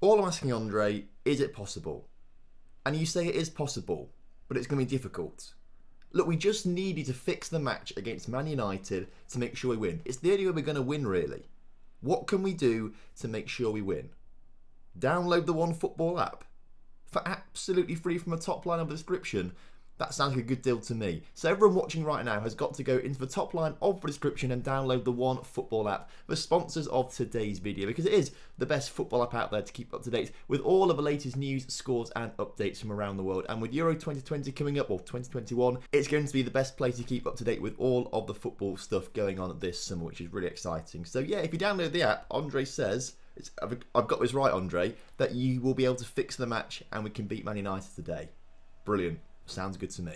All I'm asking, Andre, is it possible? And you say it is possible, but it's going to be difficult. Look, we just needed to fix the match against Man United to make sure we win. It's the only way we're going to win, really. What can we do to make sure we win? Download the OneFootball app for absolutely free from the top line of the description. That sounds like a good deal to me. So everyone watching right now has got to go into the top line of the description and download the OneFootball app, the sponsors of today's video, because it is the best football app out there to keep up to date with all of the latest news, scores and updates from around the world. And with Euro 2020 coming up, or 2021, it's going to be the best place to keep up to date with all of the football stuff going on this summer, which is really exciting. So yeah, if you download the app, Andre says, I've got this right, Andre, that you will be able to fix the match and we can beat Man United today. Brilliant. Sounds good to me.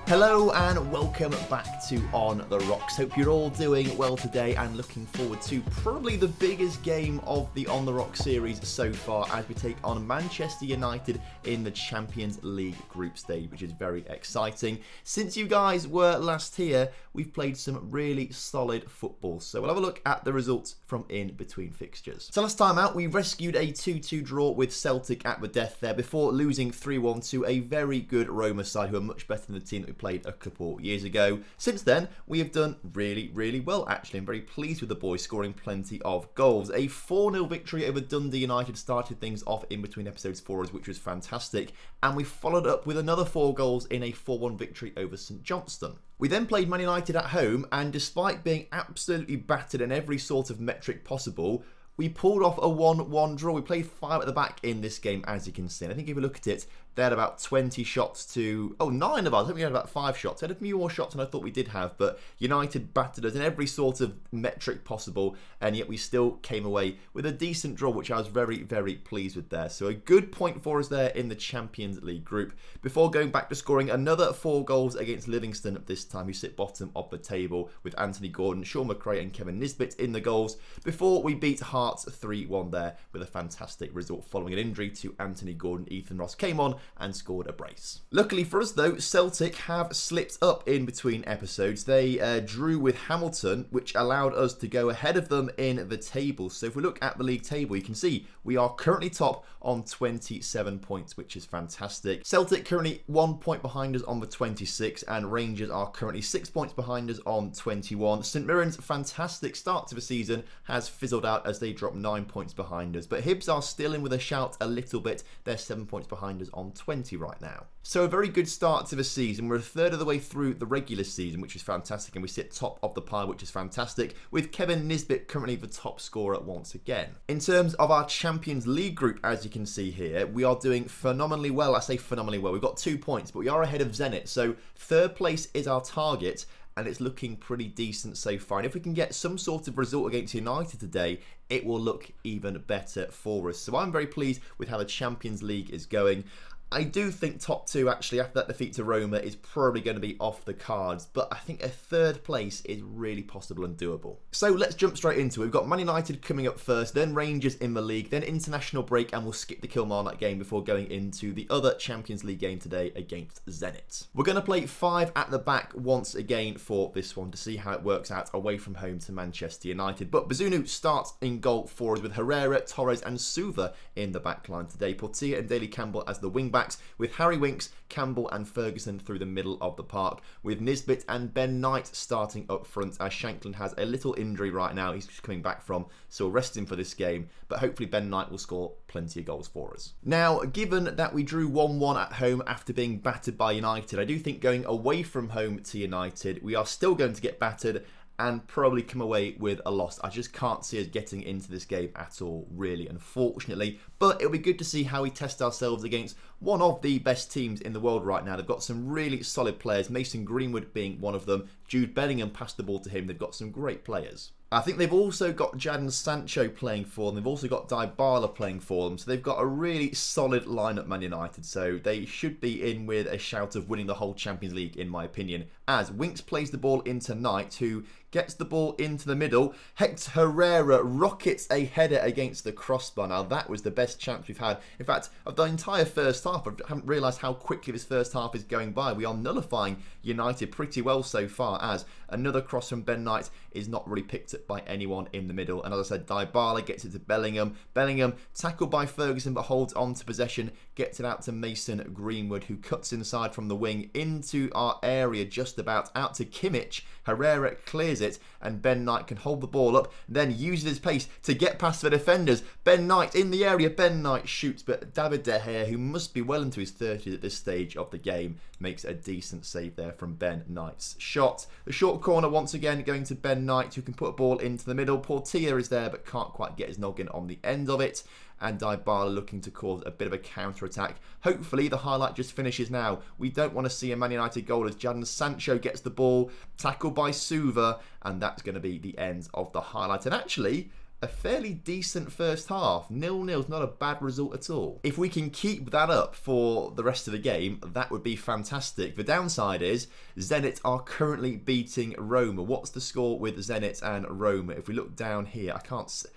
Hello and welcome back to On The Rocks. Hope you're all doing well today and looking forward to probably the biggest game of the On The Rocks series so far as we take on Manchester United in the Champions League group stage, which is very exciting. Since you guys were last here, we've played some really solid football. So we'll have a look at the results from in between fixtures. So last time out, we rescued a 2-2 draw with Celtic at the death there before losing 3-1 to a very good Roma side who are much better than the team that we played a couple years ago. Since then, we have done really well actually. I'm very pleased with the boys scoring plenty of goals. A 4-0 victory over Dundee United started things off in between episodes for us, which was fantastic. And we followed up with another 4 goals in a 4-1 victory over St Johnstone. We then played Man United at home, and despite being absolutely battered in every sort of metric possible, we pulled off a 1-1 draw. We played 5 at the back in this game, as you can see. And I think if you look at it, they had about 20 shots to... 9 of us. I think we had about 5 shots. We had a few more shots than I thought we did have, but United battered us in every sort of metric possible, and yet we still came away with a decent draw, which I was very pleased with there. So a good point for us there in the Champions League group, before going back to scoring another 4 goals against Livingston at this time, who sit bottom of the table, with Anthony Gordon, Sean McRae and Kevin Nisbet in the goals, before we beat Hearts 3-1 there with a fantastic result following an injury to Anthony Gordon. Ethan Ross came on and scored a brace. Luckily for us though, Celtic have slipped up in between episodes. They drew with Hamilton, which allowed us to go ahead of them in the table. So if we look at the league table, you can see we are currently top on 27 points, which is fantastic. Celtic currently 1 point behind us on the 26, and Rangers are currently 6 points behind us on 21. St Mirren's fantastic start to the season has fizzled out as they drop 9 points behind us, but Hibs are still in with a shout a little bit. They're 7 points behind us on 20 right now. So a very good start to the season. We're a third of the way through the regular season, which is fantastic, and we sit top of the pile, which is fantastic, with Kevin Nisbet currently the top scorer once again. In terms of our Champions League group, as you can see here, we are doing phenomenally well. I say phenomenally well. We've got 2 points, but we are ahead of Zenit. So third place is our target, and it's looking pretty decent so far. And if we can get some sort of result against United today, it will look even better for us. So I'm very pleased with how the Champions League is going. I do think top 2, actually, after that defeat to Roma, is probably going to be off the cards, but I think a third place is really possible and doable. So let's jump straight into it. We've got Man United coming up first, then Rangers in the league, then international break, and we'll skip the Kilmarnock game before going into the other Champions League game today against Zenit. We're going to play 5 at the back once again for this one to see how it works out away from home to Manchester United. But Bazunu starts in goal for us with Herrera, Torres and Suva in the back line today. Portia and Daly Campbell as the wing-backs, with Harry Winks, Campbell and Ferguson through the middle of the park, with Nisbet and Ben Knight starting up front, as Shankland has a little injury right now he's coming back from, so we'll rest him for this game, but hopefully Ben Knight will score plenty of goals for us. Now, given that we drew 1-1 at home after being battered by United, I do think going away from home to United, we are still going to get battered and probably come away with a loss. I just can't see us getting into this game at all, really, unfortunately. But it'll be good to see how we test ourselves against one of the best teams in the world right now. They've got some really solid players, Mason Greenwood being one of them. Jude Bellingham passed the ball to him. They've got some great players. I think they've also got Jadon Sancho playing for them. They've also got Dybala playing for them. So they've got a really solid lineup, Man United. So they should be in with a shout of winning the whole Champions League, in my opinion. As Winks plays the ball into Knight, who gets the ball into the middle. Hector Herrera rockets a header against the crossbar. Now, that was the best chance we've had. In fact, of the entire first half, I haven't realised how quickly this first half is going by. We are nullifying United pretty well so far, as another cross from Ben Knight is not really picked up by anyone in the middle. And as I said, Dybala gets it to Bellingham. Bellingham, tackled by Ferguson, but holds on to possession, gets it out to Mason Greenwood, who cuts inside from the wing into our area, just about out to Kimmich. Herrera clears it, and Ben Knight can hold the ball up, then uses his pace to get past the defenders. Ben Knight in the area. Ben Knight shoots, but David De Gea, who must be well into his 30s at this stage of the game, makes a decent save there from Ben Knight's shot. The short corner once again going to Ben Knight, who can put a ball into the middle. Portilla is there, but can't quite get his noggin on the end of it. And Dybala looking to cause a bit of a counter-attack. Hopefully the highlight just finishes now. We don't want to see a Man United goal as Jadon Sancho gets the ball, tackled by Suva, and that's going to be the end of the highlight. And actually, a fairly decent first half. 0-0 is not a bad result at all. If we can keep that up for the rest of the game, that would be fantastic. The downside is Zenit are currently beating Roma. What's the score with Zenit and Roma? If we look down here, I can't see.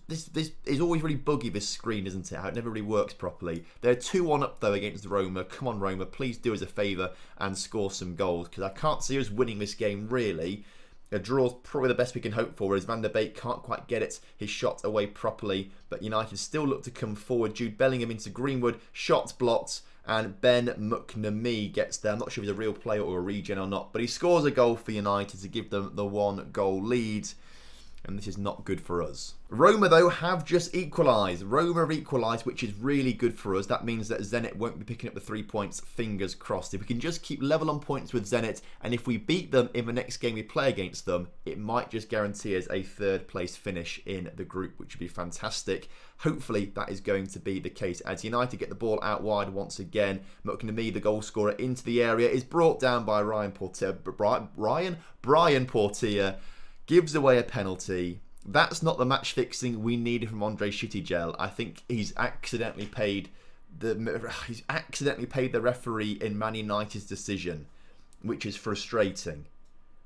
This is always really buggy, this screen, isn't it? How it never really works properly. They're 2-1 up, though, against Roma. Come on, Roma, please do us a favour and score some goals, because I can't see us winning this game, really. A draw is probably the best we can hope for, as Van der Beek can't quite get his shot away properly, but United still look to come forward. Jude Bellingham into Greenwood, shots blocked, and Ben McNamee gets there. I'm not sure if he's a real player or a regen or not, but he scores a goal for United to give them the 1-goal lead. And this is not good for us. Roma, though, have just equalised. Roma have equalised, which is really good for us. That means that Zenit won't be picking up the 3 points, fingers crossed. If we can just keep level on points with Zenit, and if we beat them in the next game we play against them, it might just guarantee us a third-place finish in the group, which would be fantastic. Hopefully, that is going to be the case. As United get the ball out wide once again, McNamee, the goal scorer, into the area, is brought down by Brian Portilla. Gives away a penalty. That's not the match fixing we needed from Andre Shittigel. I think he's accidentally paid the referee in Man United's decision, which is frustrating.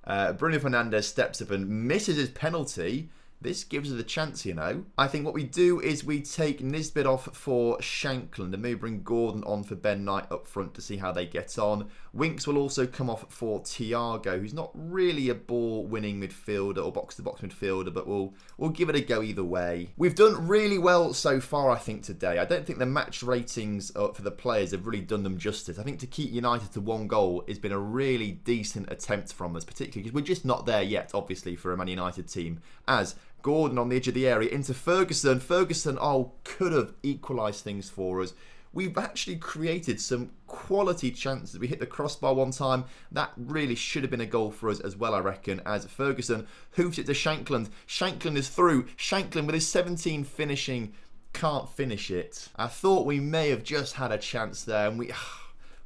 Bruno Fernandes steps up and misses his penalty. This gives us a chance, you know. I think what we do is we take Nisbet off for Shankland and maybe bring Gordon on for Ben Knight up front to see how they get on. Winks will also come off for Thiago, who's not really a ball-winning midfielder or box-to-box midfielder, but we'll give it a go either way. We've done really well so far, I think, today. I don't think the match ratings for the players have really done them justice. I think to keep United to 1 goal has been a really decent attempt from us, particularly because we're just not there yet, obviously, for a Man United team, as Gordon on the edge of the area into Ferguson. Ferguson, could have equalised things for us. We've actually created some quality chances. We hit the crossbar one time. That really should have been a goal for us as well, I reckon, as Ferguson hoofs it to Shankland. Shankland is through. Shankland with his 17 finishing can't finish it. I thought we may have just had a chance there, and we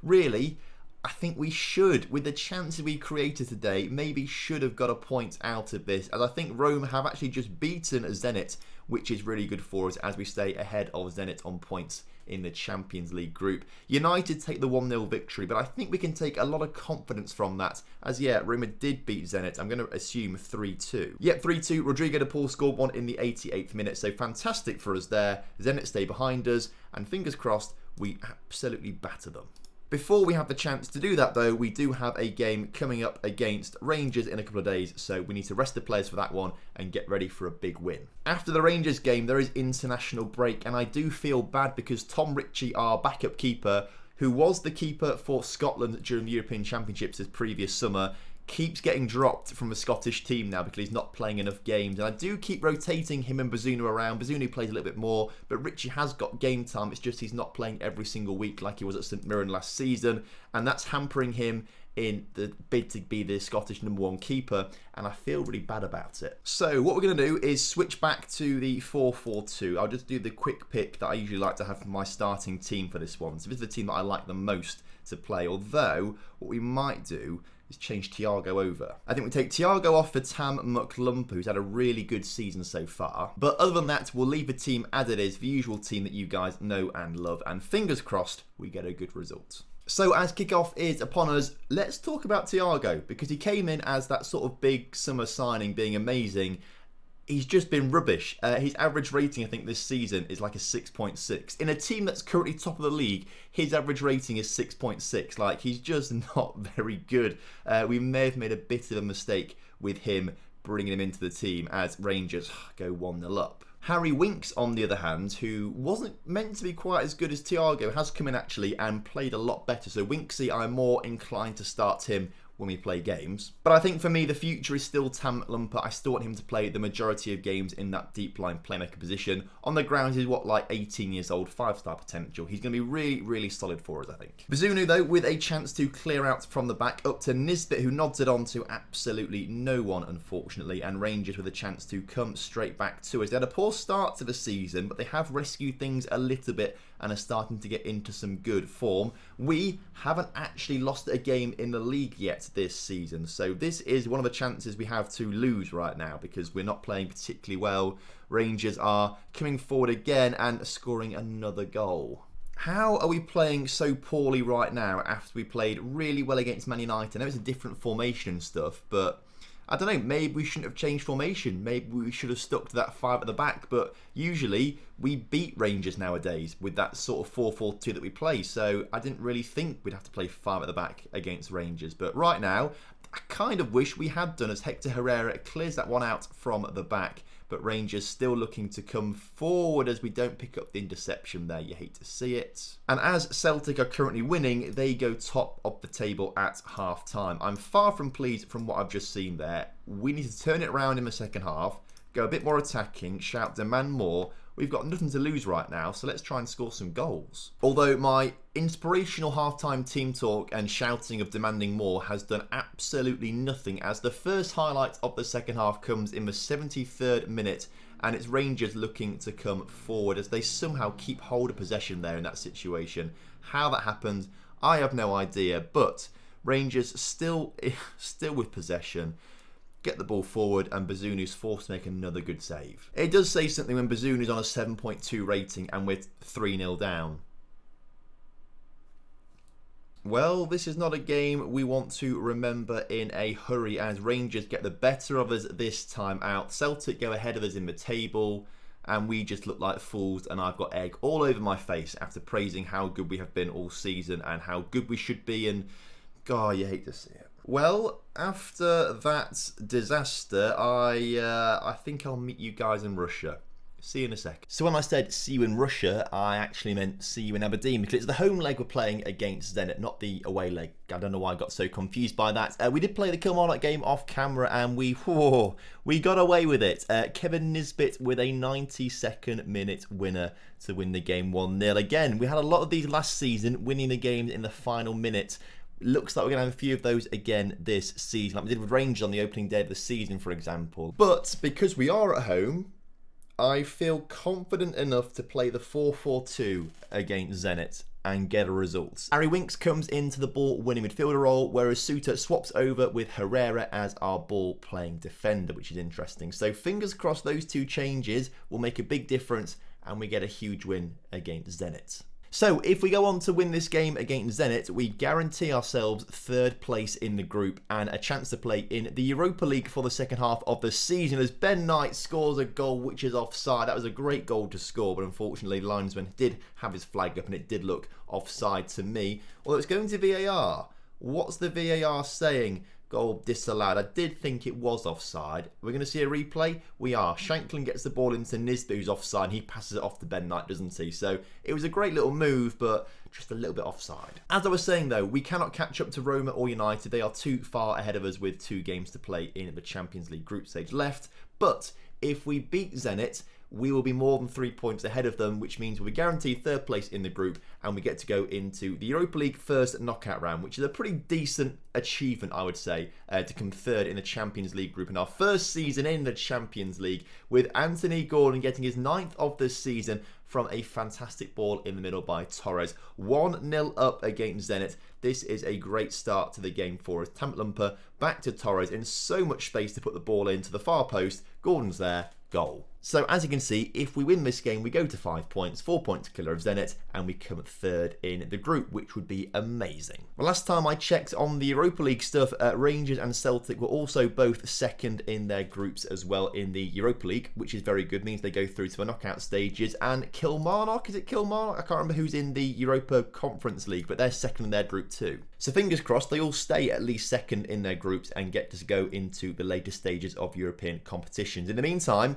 really, I think we should, with the chances we created today, maybe should have got a point out of this, as I think Rome have actually just beaten Zenit, which is really good for us as we stay ahead of Zenit on points in the Champions League group. United take the 1-0 victory, but I think we can take a lot of confidence from that, as Roma did beat Zenit. I'm going to assume 3-2. Yep, 3-2. Rodrigo de Paul scored one in the 88th minute, so fantastic for us there. Zenit stay behind us, and fingers crossed, we absolutely batter them. Before we have the chance to do that, though, we do have a game coming up against Rangers in a couple of days, so we need to rest the players for that one and get ready for a big win. After the Rangers game, there is international break, and I do feel bad because Tom Ritchie, our backup keeper, who was the keeper for Scotland during the European Championships this previous summer, keeps getting dropped from the Scottish team now because he's not playing enough games. And I do keep rotating him and Bazunu around. Bazunu plays a little bit more, but Ritchie has got game time. It's just he's not playing every single week like he was at St Mirren last season, and that's hampering him in the bid to be the Scottish #1 keeper, and I feel really bad about it. So what we're going to do is switch back to the 4-4-2. I'll just do the quick pick that I usually like to have for my starting team for this one. So this is the team that I like the most to play, although what we might do is change Thiago over. I think we take Thiago off for Tam McLumper, who's had a really good season so far. But other than that, we'll leave the team as it is, the usual team that you guys know and love. And fingers crossed, we get a good result. So as kickoff is upon us, let's talk about Thiago, because he came in as that sort of big summer signing, being amazing. He's just been rubbish. His average rating, I think, this season is like a 6.6. In a team that's currently top of the league, his average rating is 6.6. Like, he's just not very good. We may have made a bit of a mistake with him bringing him into the team as Rangers go 1-0 up. Harry Winks, on the other hand, who wasn't meant to be quite as good as Thiago, has come in actually and played a lot better. So Winksy, I'm more inclined to start him when we play games. But I think for me, the future is still Tam McLumper. I still want him to play the majority of games in that deep line playmaker position. On the ground, he's like 18 years old, 5-star potential. He's going to be really, really solid for us, I think. Bazunu, though, with a chance to clear out from the back up to Nisbet, who nods it on to absolutely no one, unfortunately. And Rangers with a chance to come straight back to us. They had a poor start to the season, but they have rescued things a little bit and are starting to get into some good form. We haven't actually lost a game in the league yet this season, so this is one of the chances we have to lose right now because we're not playing particularly well. Rangers are coming forward again and scoring another goal. How are we playing so poorly right now after we played really well against Man United? I know it's a different formation and stuff, but I don't know, maybe we shouldn't have changed formation. Maybe we should have stuck to that 5 at the back. But usually we beat Rangers nowadays with that sort of 4-4-2 that we play. So I didn't really think we'd have to play 5 at the back against Rangers. But right now, I kind of wish we had done, as Hector Herrera clears that one out from the back. But Rangers still looking to come forward as we don't pick up the interception there. You hate to see it. And as Celtic are currently winning, they go top of the table at half-time. I'm far from pleased from what I've just seen there. We need to turn it around in the second half, go a bit more attacking, shout, demand more. We've got nothing to lose right now, so let's try and score some goals. Although my inspirational half-time team talk and shouting of demanding more has done absolutely nothing, as the first highlight of the second half comes in the 73rd minute, and it's Rangers looking to come forward as they somehow keep hold of possession there in that situation. How that happened, I have no idea, but Rangers still with possession. Get the ball forward and Bazunu's forced to make another good save. It does say something when Bazunu's on a 7.2 rating and we're 3-0 down. Well, this is not a game we want to remember in a hurry as Rangers get the better of us this time out. Celtic go ahead of us in the table and we just look like fools, and I've got egg all over my face after praising how good we have been all season and how good we should be, and God, you hate to see it. Well, after that disaster, I think I'll meet you guys in Russia. See you in a sec. So when I said see you in Russia, I actually meant see you in Aberdeen, because it's the home leg we're playing against Zenit, not the away leg. I don't know why I got so confused by that. We did play the Kilmarnock game off camera and we got away with it. Kevin Nisbet with a 92nd minute winner to win the game 1-0. Again, we had a lot of these last season, winning the games in the final minute. Looks like we're going to have a few of those again this season, like we did with Rangers on the opening day of the season, for example. But because we are at home, I feel confident enough to play the 4-4-2 against Zenit and get a result. Harry Winks comes into the ball-winning midfielder role, whereas Suter swaps over with Herrera as our ball-playing defender, which is interesting. So fingers crossed those two changes will make a big difference and we get a huge win against Zenit. So if we go on to win this game against Zenit, we guarantee ourselves 3rd place in the group and a chance to play in the Europa League for the second half of the season, as Ben Knight scores a goal which is offside. That was a great goal to score, but unfortunately the linesman did have his flag up and it did look offside to me. Although it's going to VAR. What's the VAR saying? Goal disallowed. I did think it was offside. We're going to see a replay. We are. Shanklin gets the ball into Nisbet, who's offside, and he passes it off to Ben Knight, doesn't he? So it was a great little move, but just a little bit offside. As I was saying, though, we cannot catch up to Roma or United. They are too far ahead of us with 2 games to play in the Champions League group stage left. But if we beat Zenit, we will be more than 3 points ahead of them, which means we'll be guaranteed 3rd place in the group and we get to go into the Europa League first knockout round, which is a pretty decent achievement, I would say, to come 3rd in the Champions League group in our first season in the Champions League, with Anthony Gordon getting his 9th of the season from a fantastic ball in the middle by Torres. 1-0 up against Zenit. This is a great start to the game for us. Tamplampa back to Torres in so much space to put the ball into the far post. Gordon's there, goal. So as you can see, if we win this game, we go to 5 points, 4 points clear of Zenit, and we come third in the group, which would be amazing. Well, last time I checked on the Europa League stuff, Rangers and Celtic were also both second in their groups as well in the Europa League, which is very good, means they go through to the knockout stages. And Kilmarnock, is it Kilmarnock? I can't remember who's in the Europa Conference League, but they're second in their group too. So fingers crossed they all stay at least second in their groups and get to go into the later stages of European competitions. In the meantime,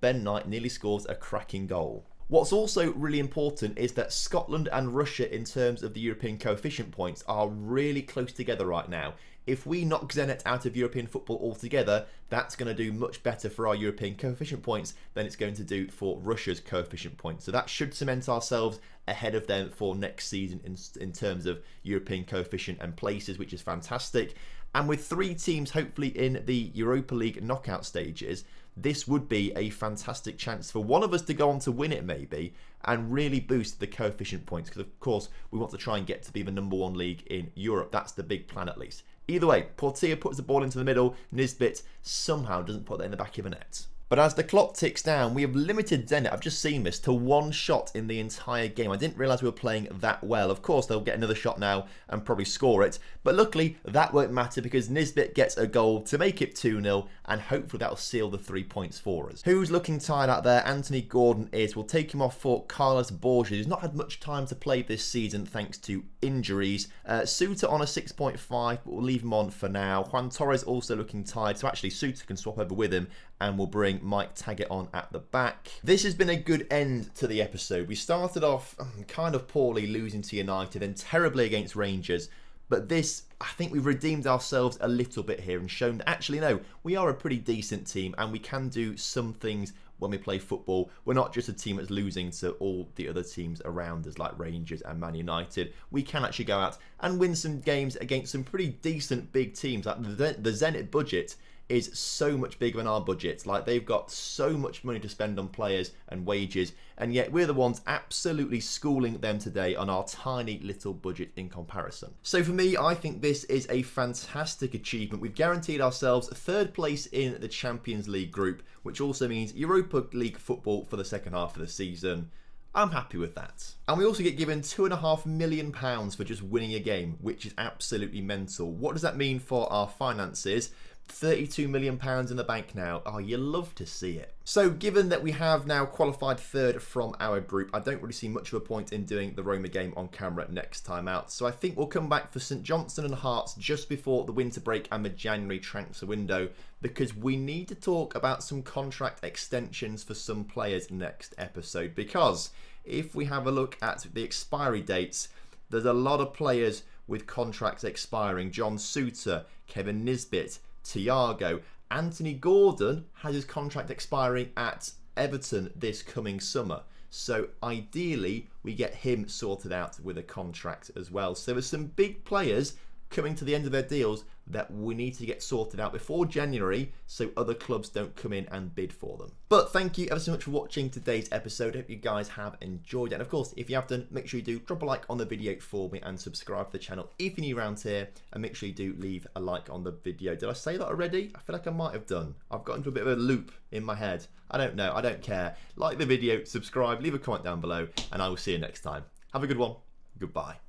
Ben Knight nearly scores a cracking goal. What's also really important is that Scotland and Russia, in terms of the European coefficient points, are really close together right now. If we knock Zenit out of European football altogether, that's going to do much better for our European coefficient points than it's going to do for Russia's coefficient points. So that should cement ourselves ahead of them for next season in terms of European coefficient and places, which is fantastic. And with 3 teams hopefully in the Europa League knockout stages, this would be a fantastic chance for one of us to go on to win it maybe and really boost the coefficient points, because of course we want to try and get to be the #1 league in Europe. That's the big plan at least. Either way, Portia puts the ball into the middle, Nisbet somehow doesn't put that in the back of the net. But as the clock ticks down, we have limited Zenit, I've just seen this, to 1 shot in the entire game. I didn't realise we were playing that well. Of course, they'll get another shot now and probably score it. But luckily, that won't matter because Nisbet gets a goal to make it 2-0, and hopefully that'll seal the 3 points for us. Who's looking tired out there? Anthony Gordon is. We'll take him off for Carlos Borges, who's not had much time to play this season thanks to injuries. Suter on a 6.5, but we'll leave him on for now. Juan Torres also looking tired, so actually Suter can swap over with him, and we'll bring Mike Taggart on at the back. This has been a good end to the episode. We started off kind of poorly, losing to United, then terribly against Rangers. But this, I think we've redeemed ourselves a little bit here and shown that actually, no, we are a pretty decent team and we can do some things when we play football. We're not just a team that's losing to all the other teams around us like Rangers and Man United. We can actually go out and win some games against some pretty decent big teams. Like the Zenit budget is so much bigger than our budget. Like, they've got so much money to spend on players and wages, and yet we're the ones absolutely schooling them today on our tiny little budget in comparison. So for me, I think this is a fantastic achievement. We've guaranteed ourselves 3rd place in the Champions League group, which also means Europa League football for the second half of the season. I'm happy with that. And we also get given £2.5 million for just winning a game, which is absolutely mental. What does that mean for our finances? £32 million in the bank now. Oh, you love to see it. So given that we have now qualified 3rd from our group, I don't really see much of a point in doing the Roma game on camera next time out. So I think we'll come back for St Johnstone and Hearts just before the winter break and the January transfer window, because we need to talk about some contract extensions for some players next episode. Because if we have a look at the expiry dates, there's a lot of players with contracts expiring. John Suter, Kevin Nisbet, Thiago. Anthony Gordon has his contract expiring at Everton this coming summer. So ideally, we get him sorted out with a contract as well. So there's some big players coming to the end of their deals that we need to get sorted out before January so other clubs don't come in and bid for them. But thank you ever so much for watching today's episode. I hope you guys have enjoyed it. And of course, if you have done, make sure you do drop a like on the video for me and subscribe to the channel if you're new around here. And make sure you do leave a like on the video. Did I say that already? I feel like I might have done. I've got into a bit of a loop in my head. I don't know. I don't care. Like the video, subscribe, leave a comment down below, and I will see you next time. Have a good one. Goodbye.